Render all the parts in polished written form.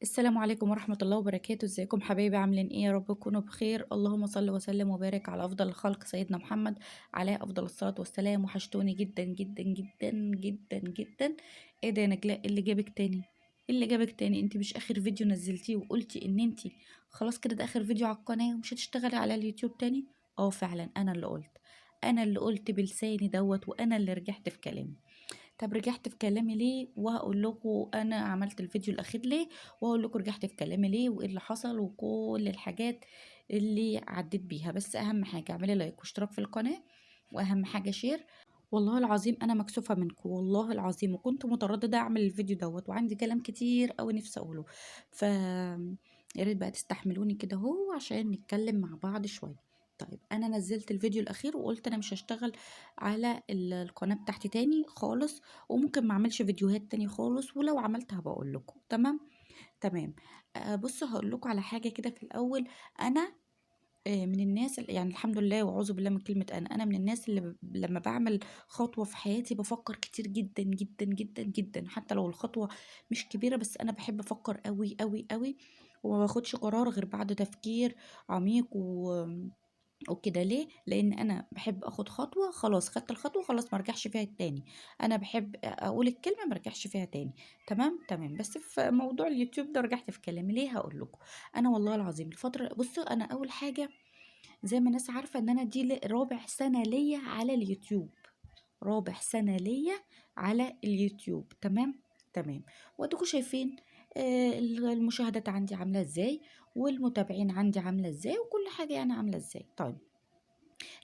السلام عليكم ورحمة الله وبركاته. ازيكم حبايبي؟ عاملين ايه؟ يا رب تكونوا بخير. اللهم صل وسلم وبارك على افضل الخلق سيدنا محمد عليه افضل الصلاة والسلام. وحشتوني جدا جدا جدا جدا جدا. ايه ده يا نجلاء؟ إيه اللي جابك تاني؟ إيه اللي جابك تاني؟ انت مش اخر فيديو نزلتيه وقلتي ان انت خلاص كده ده اخر فيديو على القناة ومش هتشتغلي على اليوتيوب تاني؟ اه فعلا انا اللي قلت بلساني دوت، وانا اللي رجعت في كلامي. طب رجعت في كلامي ليه؟ وهقول لكم انا عملت الفيديو الاخير ليه، وهقول لكم رجعت في كلامي ليه وايه اللي حصل وكل الحاجات اللي عديت بيها. بس اهم حاجه اعملي لايك واشتراك في القناه، واهم حاجه شير. والله العظيم انا مكسوفه منكم، والله العظيم، وكنت متردده اعمل الفيديو دوت، وعندي كلام كتير قوي نفسي اقوله. ف يا ريت بقى تستحملوني كده اهو عشان نتكلم مع بعض شويه. طيب انا نزلت الفيديو الاخير وقلت انا مش هشتغل على القناه بتاعتي تاني خالص، وممكن ما اعملش فيديوهات تاني خالص، ولو عملت هبقى اقول لكم. تمام تمام. بصوا هقول لكم على حاجه كده في الاول. انا من الناس يعني الحمد لله واعوذ بالله من كلمه انا من الناس اللي لما بعمل خطوه في حياتي بفكر كتير جدا جدا جدا جدا، حتى لو الخطوه مش كبيره، بس انا بحب افكر قوي قوي قوي، وما باخدش قرار غير بعد تفكير عميق وكده. ليه؟ لان انا بحب اخد خطوه، خلاص خدت الخطوه خلاص ما ارجعش فيها تاني. انا بحب اقول الكلمه ما ارجعش فيها تاني. تمام تمام. بس في موضوع اليوتيوب ده رجعت في كلامي ليه، هقول لكم. انا والله العظيم الفتره، بصوا انا اول حاجه زي ما الناس عارفه ان انا دي رابع سنه ليا على اليوتيوب. رابع سنه ليا على اليوتيوب. تمام تمام. واديكم شايفين المشاهدات عندي عامله ازاي، والمتابعين عندي عامله ازاي، وكل حاجه يعني عامله ازاي. طيب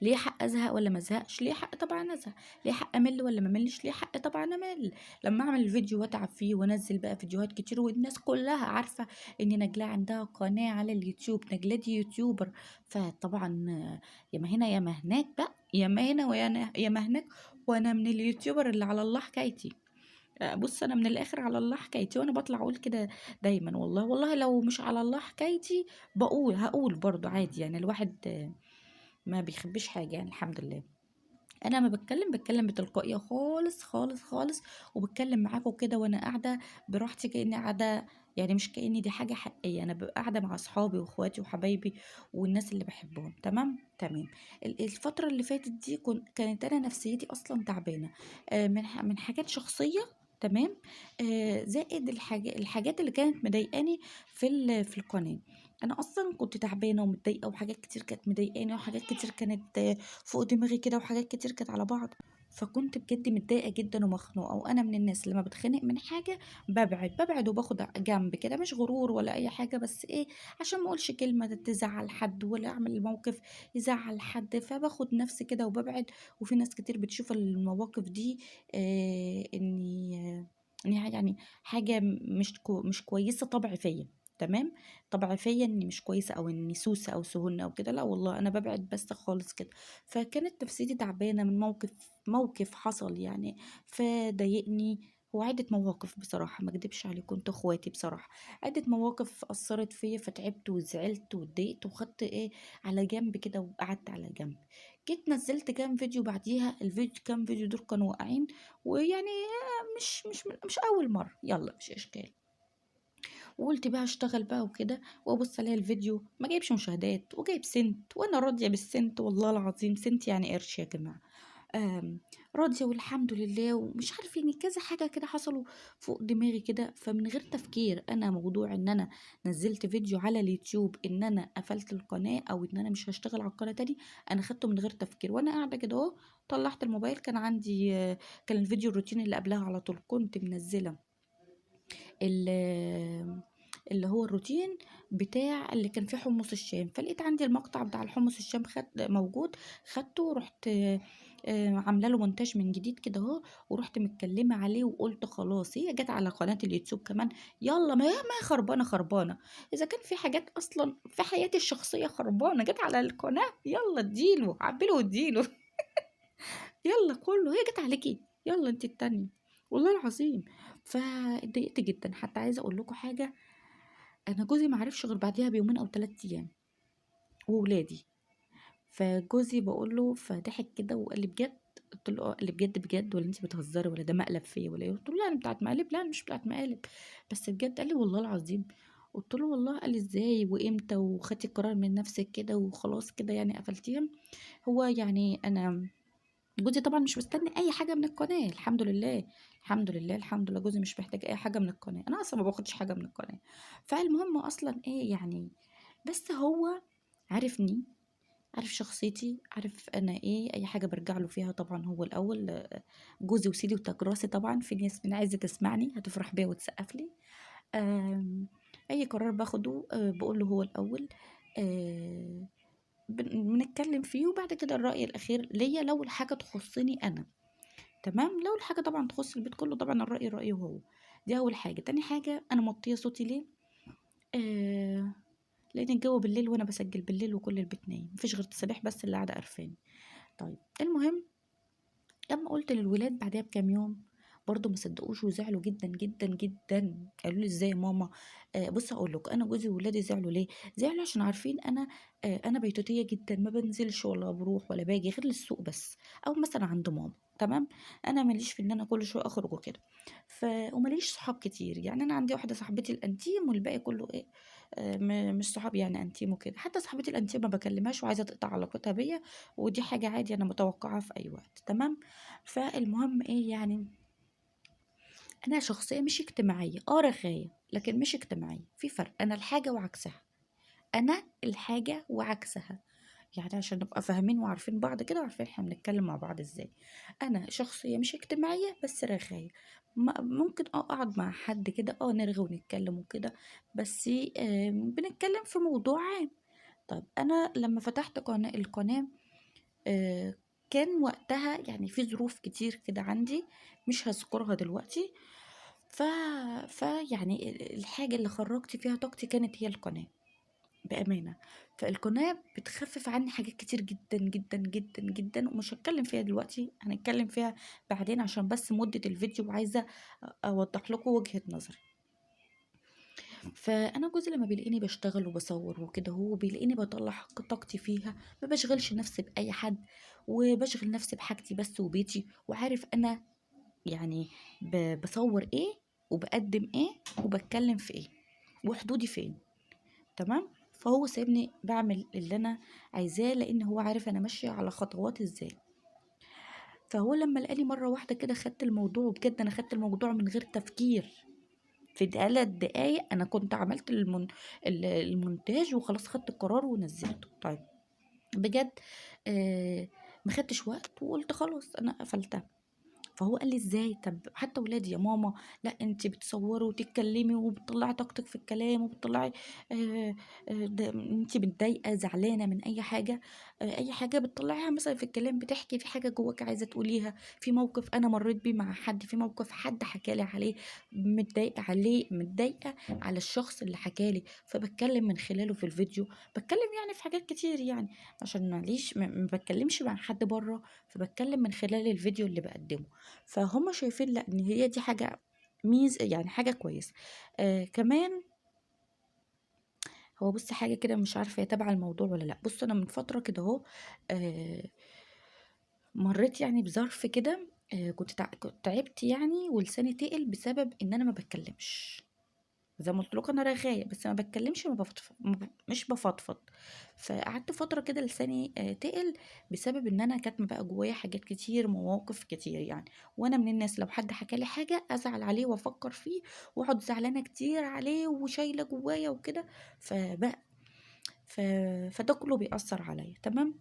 ليه حق ازهق ولا ما ازهقش؟ ليه حق طبعا ازهق. ليه حق امل ولا ما املش؟ ليه حق طبعا امل. لما اعمل الفيديو واتعب فيه وانزل بقى فيديوهات كتير والناس كلها عارفه ان نجلاء عندها قناه على اليوتيوب، نجلاء دي يوتيوبر، فطبعا يا ما هنا يا ما هناك بقى، يا ما هنا يا ما هناك. وانا من اليوتيوبر اللي على الله حكايتي. بص انا من الاخر على الله حكايتي، وانا بطلع اقول كده دايما. والله والله لو مش على الله حكايتي هقول برضو عادي، يعني الواحد ما بيخبيش حاجة يعني الحمد لله. انا ما بتكلم بتلقائيه خالص خالص خالص، وبتكلم معاكم كده وانا قاعده براحتي، كاني قاعده، يعني مش كاني دي حاجه حقيقيه، انا ببقى قاعده مع اصحابي واخواتي وحبايبي والناس اللي بحبهم. تمام تمام. الفتره اللي فاتت دي كانت انا نفسيتي اصلا تعبانه، من حاجات شخصيه. تمام. زائد الحاجات اللي كانت مضايقاني في القناه. انا اصلا كنت تعبانه ومتضايقه، وحاجات كتير كانت مضايقاني، وحاجات كتير كانت فوق دماغي كده، وحاجات كتير كانت على بعض. فكنت بجد متضايقه جدا ومخنوقه. وانا من الناس لما بتخنق من حاجه ببعد وباخد جنب كده، مش غرور ولا اي حاجه، بس ايه، عشان ما اقولش كلمه تزعل حد ولا اعمل موقف يزعل حد، فباخد نفسي كده وببعد. وفي ناس كتير بتشوف المواقف دي اني يعني حاجه مش كويسه طبع فيا. تمام. طبع فيا اني مش كويسه، او اني سوسه او سهنه او كده، لا والله انا ببعد بس خالص كده. فكانت نفسيتي تعبانة من موقف حصل يعني، فضايقني. هو عدة مواقف بصراحة، ما اكدبش عليكم، كنت اخواتي بصراحة. عدة مواقف أثرت فيا، فتعبت وزعلت واتضايقت وخدت ايه على جنب كده، وقعدت على جنب. جيت نزلت كام فيديو بعديها، كام فيديو دول كانوا واقعين، ويعني مش أول مرة، يلا مش إشكال. وقلت بقى اشتغل بقى وكده، وابص الاقي الفيديو ما جايبش مشاهدات وجايب سنت، وانا راضيه بالسنت، والله العظيم سنت يعني قرش يا جماعه. آم، راضيه والحمد لله، ومش عارفه يعني كذا حاجه كده حصلوا فوق دماغي كده. فمن غير تفكير، انا موضوع ان انا نزلت فيديو على اليوتيوب ان انا قفلت القناه، او ان انا مش هشتغل على القناه تاني، انا خدته من غير تفكير وانا قاعده كده اهو. طلعت الموبايل، كان عندي كان الفيديو الروتين اللي قبلها على طول كنت منزله اللي هو الروتين بتاع اللي كان فيه حمص الشام، فلقيت عندي المقطع بتاع الحمص الشام موجود. خدته ورحت عامله له مونتاج من جديد كده اهو، ورحت متكلمه عليه وقلت خلاص هي جت على قناه اليوتيوب كمان، يلا ما هي خربانه خربانه. اذا كان في حاجات اصلا في حياتي الشخصيه خربانه جت على القناه، يلا اديله عبله واديله. يلا كله، هي جت عليكي، يلا انت التانية. والله العظيم. فاتضايقت جدا. حتى عايزه اقول لكم حاجه، انا جوزي ما عرفش غير بعديها بيومين او 3 ايام، وولادي. فجوزي بقول له، فضحك كده وقال لي بجد؟ قلت له اه. قال لي بجد بجد ولا انت بتهزري ولا ده مقلب فيا ولا ايه؟ قلت له لا انا بتاعت مقالب. لا أنا مش بتاعت مقالب بس بجد. قال لي والله العظيم. قلت له والله. قال لي ازاي وامتى وخدتي القرار من نفسك كده وخلاص كده يعني قفلتيها؟ هو يعني انا جوزي طبعا مش مستني اي حاجه من القناه، الحمد لله. الحمد لله الحمد لله جوزي مش محتاج اي حاجه من القناه، انا اصلا ما باخدش حاجه من القناه. فالمهم اصلا ايه يعني، بس هو عارفني، عارف شخصيتي، عارف انا ايه، اي حاجه برجع له فيها طبعا هو الاول. جوزي وسيدي وتاج راسي طبعا. في ناس من عايزه تسمعني هتفرح بيا وتسقف لي. آم، اي قرار باخده بقول له هو الاول. آه، بنتكلم فيه وبعد كده الرأي الأخير ليا لو الحاجة تخصني أنا. تمام. لو الحاجة طبعا تخص البيت كله طبعا الرأي رأيه هو. دي أول حاجة. تاني حاجة أنا موطية صوتي ليه؟ آه لأن الجو بالليل وأنا بسجل بالليل وكل البيت نايم، مفيش غير تسابيح بس اللي قاعدة قرفاني. طيب المهم، لما قلت للولاد بعدها بكام يوم برضه ما صدقوش وزعلوا جدا جدا جدا. قالوا لي ازاي يا ماما؟ بص اقول لك، انا جوزي وولادي زعلوا ليه؟ زعلوا عشان عارفين انا انا بيتوتيه جدا، ما بنزلش ولا بروح ولا باجي غير للسوق بس، او مثلا عند ماما. تمام. انا ماليش في ان انا كل شويه اخرج وكده. وماليش صحاب كتير، يعني انا عندي واحده صاحبتي الانتيم والباقي كله ايه، مش صحاب يعني انتيم وكده. حتى صاحبتي الانتيم ما بكلمهاش وعايزه تقطع علاقتها بيا، ودي حاجه عادي انا متوقعها في اي وقت. تمام. فالمهم ايه يعني، انا شخصيه مش اجتماعيه، رغايه لكن مش اجتماعيه، في فرق. انا الحاجه وعكسها. انا الحاجه وعكسها. يعني عشان نبقى فاهمين وعارفين بعض كده وعارفين احنا بنتكلم مع بعض ازاي. انا شخصيه مش اجتماعيه بس رغايه. ممكن اقعد مع حد كده نرغي ونتكلم وكده، بس بنتكلم في موضوع عام. طيب انا لما فتحت القناه آه، كان وقتها يعني في ظروف كتير كده عندي، مش هذكرها دلوقتي. ف... يعني الحاجة اللي خرجت فيها طاقتي كانت هي القناة، بأمانة. فالقناة بتخفف عني حاجات كتير جدا جدا جدا جدا، ومش هتكلم فيها دلوقتي، هنتكلم فيها بعدين عشان بس مدة الفيديو، وعايزة أوضح لكم وجهة نظري. فانا جوزي لما بيلاقيني بشتغل وبصور وكده، هو بيلاقيني بطلع طاقتي فيها، ما بشغلش نفسي باي حد، وبشغل نفسي بحاجتي بس وبيتي، وعارف انا يعني بصور ايه وبقدم ايه وبتكلم في ايه وحدودي فين. تمام. فهو سايبني بعمل اللي انا عايزاه، لان هو عارف انا ماشيه على خطوات ازاي. فهو لما لقاني مره واحده كده خدت الموضوع، وبجد انا خدت الموضوع من غير تفكير. في 3 دقايق انا كنت عملت المونتاج وخلاص، خدت القرار ونزلته. طيب بجد ما خدتش وقت وقلت خلاص انا قفلتها. فهو قال لي ازاي؟ طب حتى ولادي يا ماما، لا انت بتصوري وتتكلمي وبتطلعي طاقتك في الكلام وبتطلعي آه انت متضايقه زعلانه من اي حاجه، اي حاجه بتطلعيها مثلا في الكلام، بتحكي في حاجه جواك عايزه تقوليها، في موقف انا مريت بيه مع حد، في موقف حد حكالي عليه، متضايقه عليه، متضايقه على الشخص اللي حكالي، فبتكلم من خلاله في الفيديو. بتكلم يعني في حاجات كتير يعني، عشان معليش ما بتكلمش مع حد بره، فبتكلم من خلال الفيديو اللي بقدمه. فهم شايفين لا ان هي دي حاجة يعني حاجة كويسة. كمان هو بص حاجة كده مش عارفة هي تابعة الموضوع ولا لا. بص انا من فترة كده اهو آه مريت يعني بظرف كده، كنت تعبت يعني ولساني تقل بسبب ان انا ما بتكلمش. زي ما قلت لكم انا رغايه بس ما بتكلمش، ما بفضفض، مش بفضفض. فقعدت فتره كده لساني تقل بسبب ان انا كاتمه بقى جوايا حاجات كتير، مواقف كتير يعني. وانا من الناس لو حد حكى لي حاجه ازعل عليه وافكر فيه واقعد زعلانه كتير عليه وشايله جوايا وكده. فبقى ف... فده كله بيأثر عليا. تمام.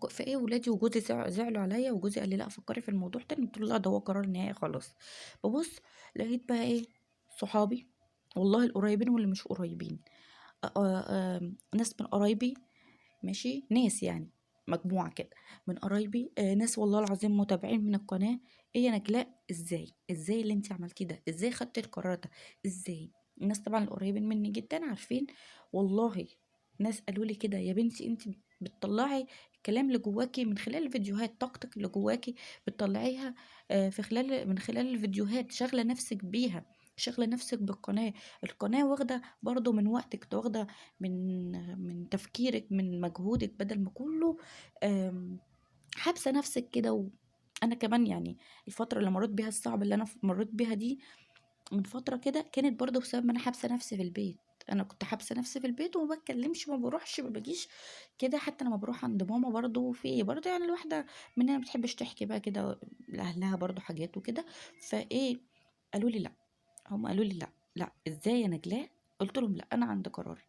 في ايه، ولادي وجوزي زعلوا عليا، وجوزي قال لي لا فكري في الموضوع تاني. قلت له لا ده هو قرار نهائي خلاص. ببص لقيت بقى ايه، صحابي والله القريبين واللي مش قريبين، ناس من قرايبي، ماشي، ناس يعني مجموعة كده من قرايبي، ناس والله العظيم متابعين من القناة. ايه يا نجلاء، ازاي اللي انت عملتيه ده؟ ازاي خدتي القرار ده؟ ازاي؟ الناس طبعا القريبين مني جدا عارفين. والله ناس قالوا لي كده، يا بنتي انت بتطلعي الكلام اللي جواكي من خلال الفيديوهات، طاقتك اللي جواكي بتطلعيها من خلال الفيديوهات، شغلة نفسك بيها، شغلة نفسك بالقناة. القناة واخدة برضو من وقتك، واخدة من تفكيرك، من مجهودك، بدل ما كله حابسة نفسك كده أنا كمان يعني الفترة اللي مرّيت بيها الصعبة اللي أنا مرّيت بيها دي من فترة كده، كانت برضه بسبب ما أنا حابسة نفسي في البيت. أنا كنت حابسة نفسي في البيت وما باتكلمش، ما باروحش، ما باجيش كده. حتى لمّا باروح عند ماما برضه في إيه، برضه يعني الواحدة مننا ما بتحبش تحكي بقى كده لأهلها برضه حاجات وكده. فإيه، قالوا لي لأ، هم قالوا لي: "لأ، لأ، إزاي يا نجلاء؟" قُلت لهم: "لأ، أنا عندي قراري."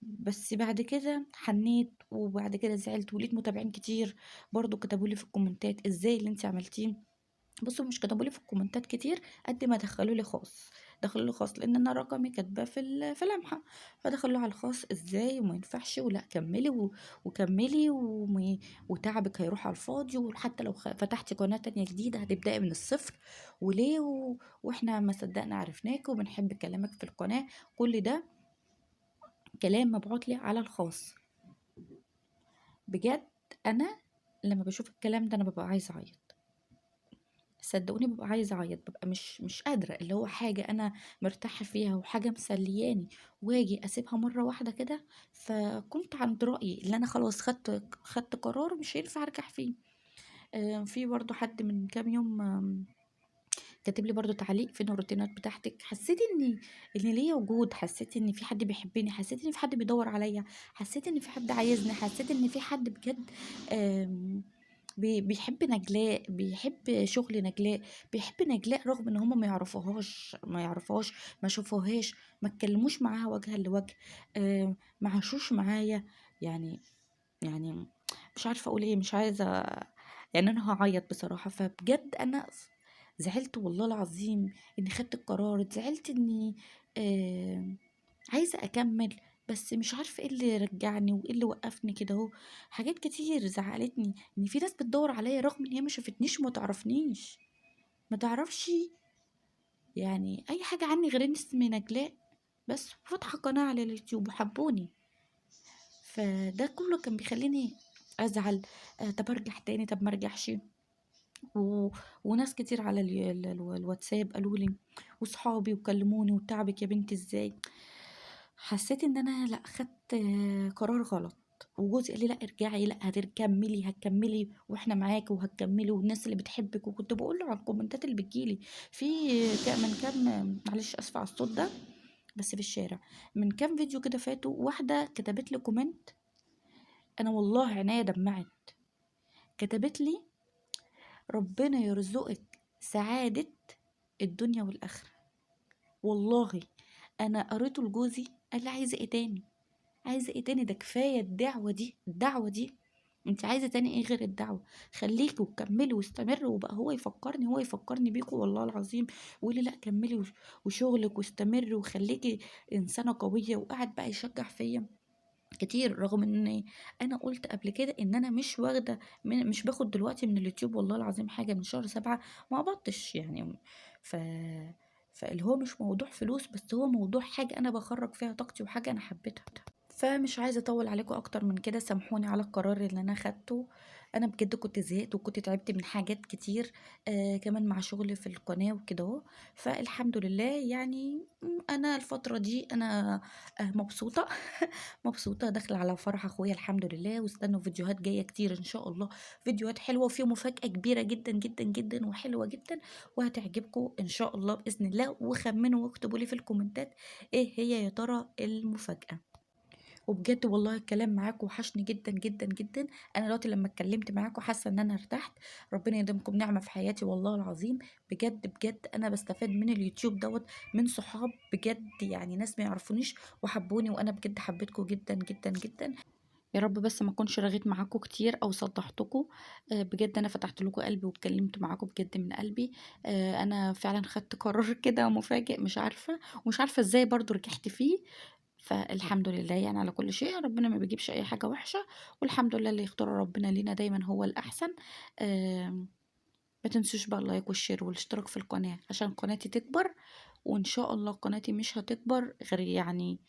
بس بعد كده حنيت، وبعد كده زعلت، ولقيت متابعين كتير برضه كتبوا لي في الكومنتات: "إزاي اللي أنتِ عملتيه؟" بُصّوا، مش كتبوا لي في الكومنتات كتير قد ما دخلوا لي خاص، دخلوا لي خاص لإن أنا رقمي كاتباه في لمحة، فدخلوا على الخاص: "إزاي وما ينفعش ولأ كمّلي وكمّلي وتعبِك هيروح على الفاضي، وحتى لو فتحتِ قناة تانية جديدة هتبدئي من الصفر، وليه وإحنا ما صدّقنا عرفناكِ وبنحب كلامِك في القناة." كل ده كلام مبعوت لي على الخاص. بجد أنا لمّا باشوف الكلام ده أنا بابقى عايزة أعيط. صدقوني بابقى عايزة أعيط، بابقى مش قادرة، اللي هو حاجة أنا مرتاحة فيها وحاجة مسلياني وآجي أسيبها مرة واحدة كده. فكنت عند رأيي اللي أنا خلاص خدت قرار مش هينفع أرجع فيه. في برضه حد من كام يوم كاتب لي برضه تعليق: "فين الروتينات بتاعتِك؟" حسيت إن ليّا وجود، حسيت إن في حد بيحبني، حسيت إن في حد بيدوّر عليَّ، حسيت إن في حد عايزني، حسيت إن في حد بجد آمم بيحب نجلاء، بيحب شغل نجلاء، بيحب نجلاء رغم إن هُم ما يعرفوهاش، ما شافوهاش، ما اتكلموش معاها وجهًا لوجه، ما عاشوش معايا. يعني يعني مش عارفة أقول إيه، مش عايزة، يعني أنا هاعيّط بصراحة. فبجد أنا زعلت والله العظيم إني خدت القرار، زعلت إني آآ عايزة أكمّل، بس مش عارفة إيه اللي رجّعني وإيه اللي وقّفني كده أهو. حاجات كتير زعّلتني، إن في ناس بتدوّر عليَّ رغم إن هي ما شافتنيش وما تعرفنيش، ما تعرفش يعني أي حاجة عني غير إن اسمي نجلاء بس، وفاتحة قناة على اليوتيوب وحبّوني. فده كلّه كان بيخلّيني أزعل. طَب أرجع تاني، طَب ما أرجعش. و وناس كتير على الواتساب قالوا لي، وصحابي وكلموني: "وتعبِك يا بنتي إزاي؟" حسيت إن أنا لأ، خدت قرار غلط. وجوزي قال لي: "لأ ارجعي، لأ هتكمّلي وإحنا معاكِ وهتكمّلي والناس اللي بتحبِك." وكنت باقول له على الكومنتات اللي بتيجي لي. في من كام، معلش آسفة على الصوت ده، بس في الشارع، من كام فيديو كده فاتوا واحدة كتبت لي كومنت، أنا والله عينيّا دمعت. كتبت لي: "ربنا يرزقِك سعادة الدنيا والآخرة." والله أنا قريته لجوزي، قال لي: "عايزة إيه تاني؟ عايزة إيه تاني؟ ده كفاية الدعوة دي، الدعوة دي، أنتِ عايزة تاني إيه غير الدعوة؟ خلّيكِ وكمّلي واستمري." وبقى هو يفكّرني بيكِ والله العظيم، ويقول لي: "لأ كمّلي وشغلِك واستمري وخلّيكِ إنسانة قوية." وقعد بقى يشجّع فيّا كتير، رغم إن أنا قُلت قبل كده إن أنا مش باخد دلوقتي من اليوتيوب والله العظيم حاجة. من شهر 7 ما قبضتش يعني. ف فاللي هو مش موضوع فلوس، بس هو موضوع حاجة أنا باخرّج فيها طاقتي وحاجة أنا حبيتها. فمش عايزة أطوّل عليكم أكتر من كده، سامحوني على القرار اللي أنا خدته. أنا بجد كنت زهقت وكنت تعبت من حاجات كتير، كمان مع شغلي في القناة وكده أهو. فالحمد لله يعني أنا الفترة دي أنا مبسوطة. مبسوطة داخلة على فرح أخويا الحمد لله، واستنوا فيديوهات جاية كتير إن شاء الله، فيديوهات حلوة وفي مفاجأة كبيرة جدًا، جدًا، جدًا وحلوة جدًا وهتعجبكم إن شاء الله بإذن الله. وخمّنوا واكتبوا لي في الكومنتات إيه هي يا ترى المفاجأة. وبجد والله الكلام معاكم وحشني جدًا، جدًا، جدًا. أنا دلوقتي لمّا اتكلمت معاكم حاسة إن أنا ارتحت. ربنا يديمكم نعمة في حياتي والله العظيم. بجد، بجد أنا باستفاد من اليوتيوب دوّة، من صحاب بجد يعني ناس ما يعرفونيش وحبوني، وأنا بجد حبيتكم جدًا، جدًا، جدًا. يا رب بس ما اكونش رغيت معاكم كتير أو صدعتكم. بجد أنا فتحت لكم قلبي واتكلمت معاكم بجد من قلبي. أنا فعلًا خدت قرار كده مفاجئ، مش عارفة، ومش عارفة إزاي برضه رجعت فيه. فالحمد لله يعني على كل شيء، ربنا ما بيجيبش أي حاجة وحشة، والحمد لله اللي يختاره ربنا لينا دايمًا هو الأحسن. ما تنسوش بقى اللايك والشير والاشتراك في القناة عشان قناتي تكبر. وإن شاء الله قناتي مش هتكبر غير يعني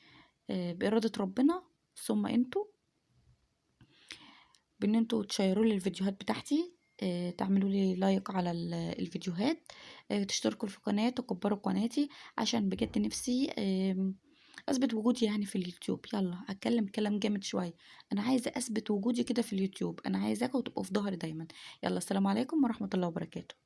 بإرادة ربنا ثم أنتم، بإن أنتم تشيروا لي الفيديوهات بتاعتي، تعملوا لي لايك على الفيديوهات، تشتركوا في القناة، تكبروا قناتي عشان بجد نفسي أثبت وجودي يعني في اليوتيوب، يالّا هاتكلم كلام جامد شوية، أنا عايزة أثبت وجودي كده في اليوتيوب، أنا عايزاكم تبقوا في ضهري دايمًا، يالّا السلام عليكم ورحمة الله وبركاته.